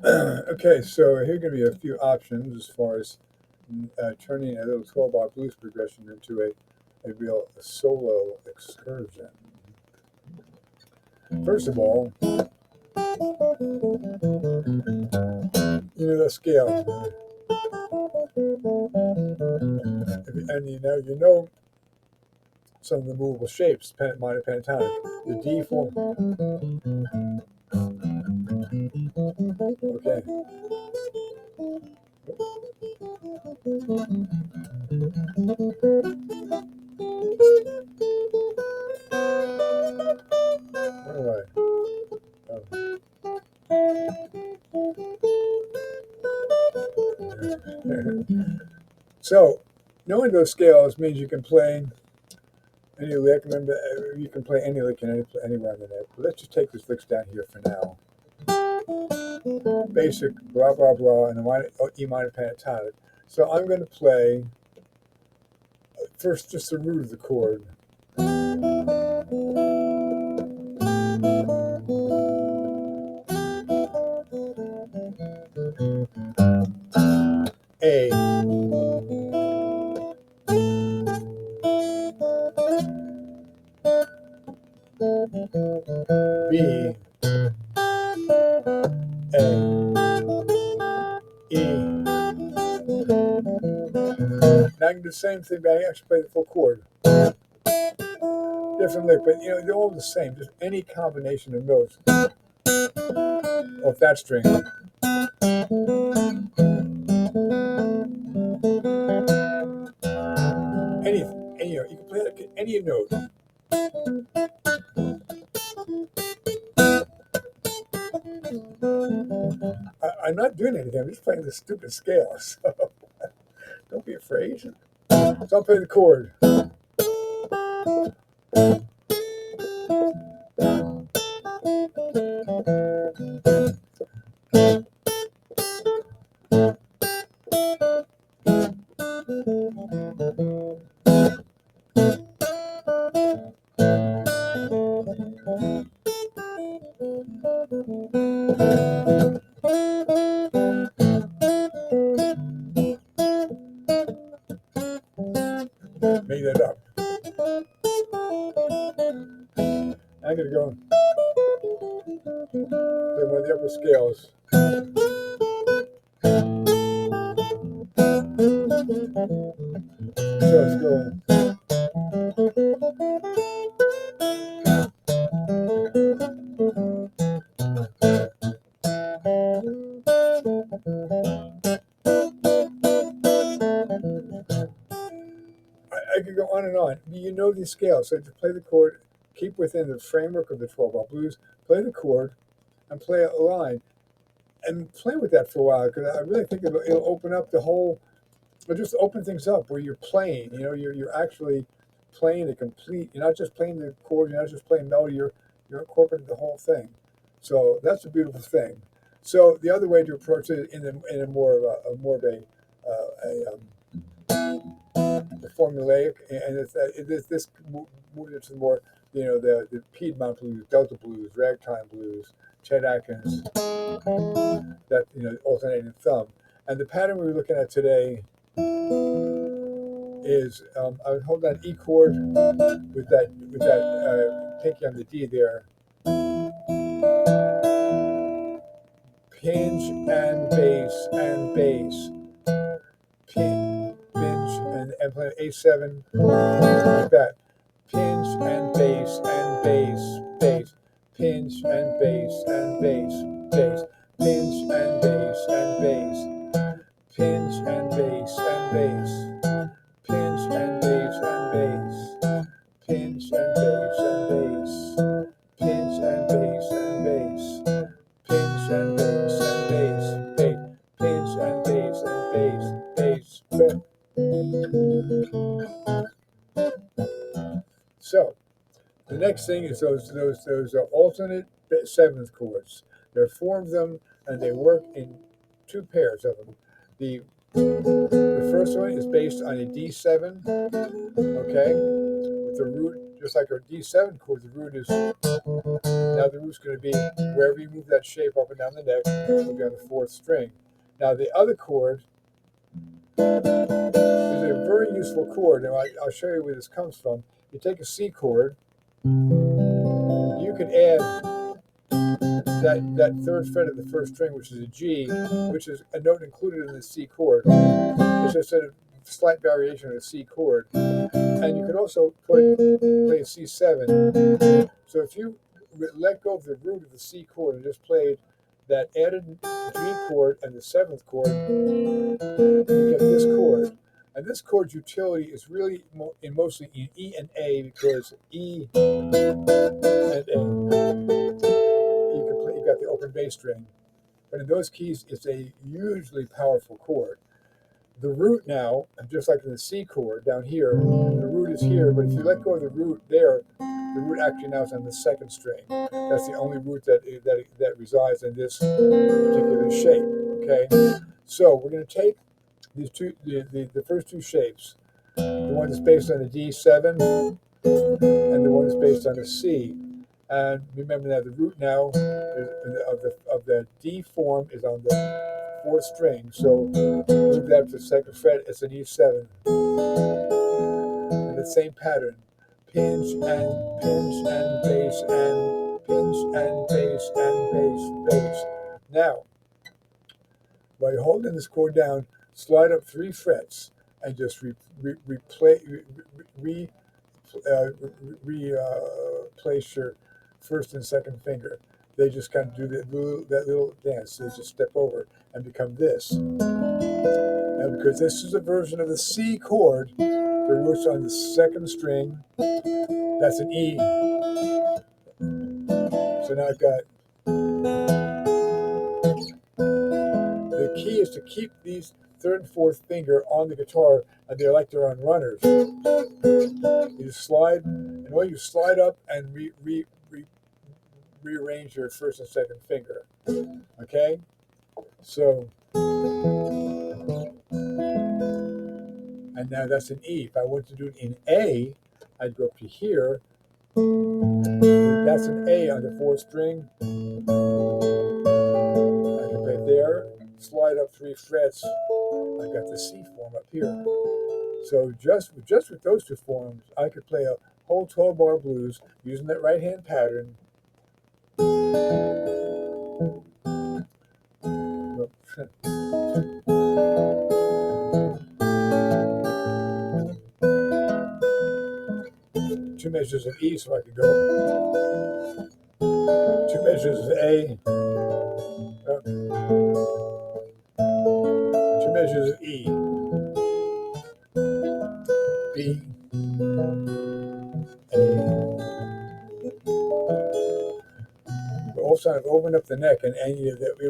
Okay, so here are going to be a few options as far as turning a little 12-bar blues progression into a real solo excursion. First of all, the scale, and you know some of the movable shapes, minor pentatonic, the D form. Okay, all right. So, knowing those scales means you can play any lick. Remember, you can play any lick anywhere on the net. But let's just take these licks down here for now. Basic blah blah blah and E minor pentatonic. So I'm going to play first just the root of the chord. A, B, A, E. Now I can do the same thing, but I actually play the full chord. Different lick, but they're all the same. Just any combination of notes off that string. Anything, you can play like any note. I'm not doing anything. I'm just playing the stupid scale. So don't be afraid. So I'll play the chord. Make that up. I'm going to go play one of the upper scales. So let's go. I could go on and on. You know these scales. So to play the chord, keep within the framework of the 12-bar blues, play the chord, and play a line. And play with that for a while because I really think it'll open up the whole, it'll just open things up where you're playing. You're actually playing a complete, you're not just playing the chord, you're not just playing melody, you're incorporating the whole thing. So that's a beautiful thing. So the other way to approach it in a more of a formulaic, and this moves into more, the Piedmont blues, Delta blues, ragtime blues, Chet Atkins, that alternating thumb, and the pattern we were looking at today is I would hold that E chord with that pinky on the D there, pinch and bass and bass, pinch and play A7 like that. Pinch and bass and bass, bass. Pinch and bass and bass, bass. Pinch and bass and bass. Pinch and bass and bass. Pinch and bass and bass. Pinch and bass and bass. Pinch and bass and bass. Pinch and bass and bass, bass. Pinch and bass and bass, bass. So the next thing is those alternate seventh chords. There are four of them, and they work in two pairs of them. The first one is based on a D7, okay, with the root just like our D7 chord, the root is, now the root's going to be, wherever you move that shape up and down the neck, will be on the 4th string. Now the other chord is a very useful chord. Now I'll show you where this comes from. You take a C chord, you can add that 3rd fret of the 1st string, which is a G, which is a note included in the C chord. It's just a slight variation of the C chord. And you could also play a C7. So if you let go of the root of the C chord and just played that added G chord and the 7th chord, you get this chord. And this chord's utility is really mostly in E and A, because E and A, you got the open bass string. But in those keys, it's a hugely powerful chord. The root now, just like in the C chord down here, the root is here, but if you let go of the root there, the root actually now is on the 2nd string. That's the only root that resides in this particular shape. Okay, so we're going to take these two, the first two shapes, the one that's based on the D7 and the one that's based on the C. And remember that the root now of the D form is on the 4th string. So move that to the 2nd fret. It's an E7. And the same pattern: pinch and bass and pinch and bass and bass. Now, by holding this chord down, slide up 3 frets and just replace your 1st and 2nd finger. They just kind of do that little dance. They just step over and become this. Now, because this is a version of the C chord, the root's on the 2nd string. That's an E. So now I've got, the key is to keep these 3rd and 4th finger on the guitar, and they're like they're on runners. You just slide, and while you slide up and rearrange your 1st and 2nd finger. Okay? So, and now that's an E. If I want to do it in A, I'd go up to here. That's an A on the 4th string. I can play there, slide up 3 frets. I've got the C form up here. So just with those 2 forms, I could play a whole 12-bar blues using that right-hand pattern. Two measures of E, so I could go 2 measures of A, 2 measures of E, B, A. But also I've opened up the neck, and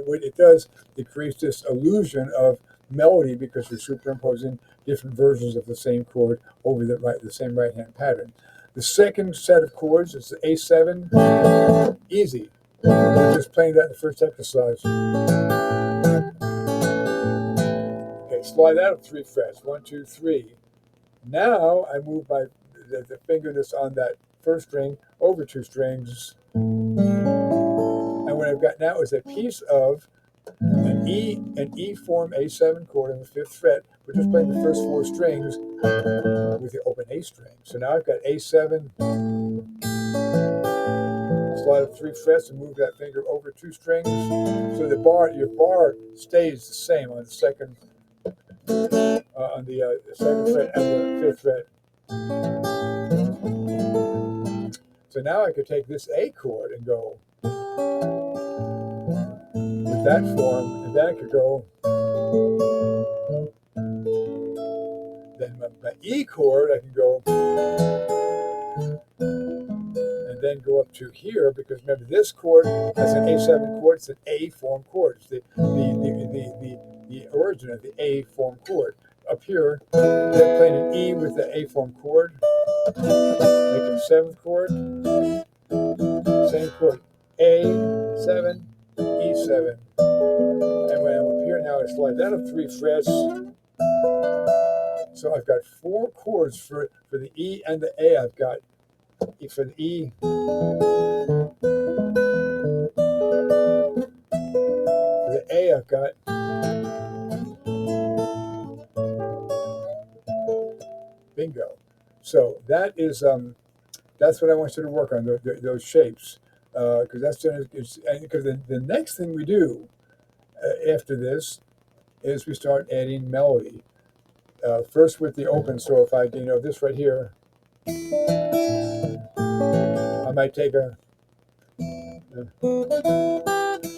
what it does, it creates this illusion of melody because you're superimposing different versions of the same chord over the same right-hand pattern. The 2nd set of chords is the A7, easy. We're just playing that in the first exercise. Okay, slide that up 3 frets, 1, 2, 3. Now I move the finger that's on that 1st string over 2 strings. And what I've got now is a piece of an E form A7 chord on the 5th fret. We're just playing the first 4 strings with the open A string. So now I've got A7, slide up 3 frets and move that finger over 2 strings. So your bar stays the same on the 2nd, on the 2nd fret and the 5th fret. So now I could take this A chord and go with that form, and then I could go. Then my E chord, I can go, and then go up to here, because remember this chord has an A7 chord. It's an A form chord. It's the origin of the A form chord. Up here, they're playing an E with the A form chord, make it a 7th chord, same chord, A7, E7. And when I'm up here now, I slide that up 3 frets. So I've got 4 chords for the E and the A. I've got for the E. For the A, I've got bingo. So that's what I want you to work on, those shapes, because because the next thing we do after this is we start adding melody. First with the open. So if I, this right here, I might take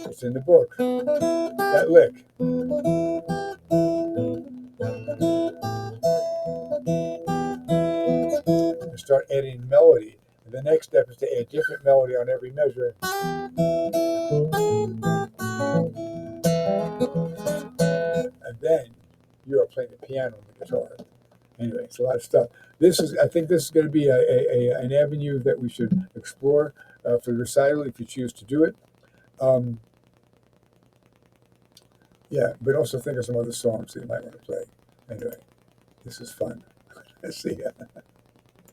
it's in the book, that lick. And start adding melody. And the next step is to add different melody on every measure. And then you are playing the piano and the guitar. Anyway, it's a lot of stuff. I think this is going to be an avenue that we should explore for the recital if you choose to do it. Yeah, but also think of some other songs that you might want to play. Anyway, this is fun. See ya.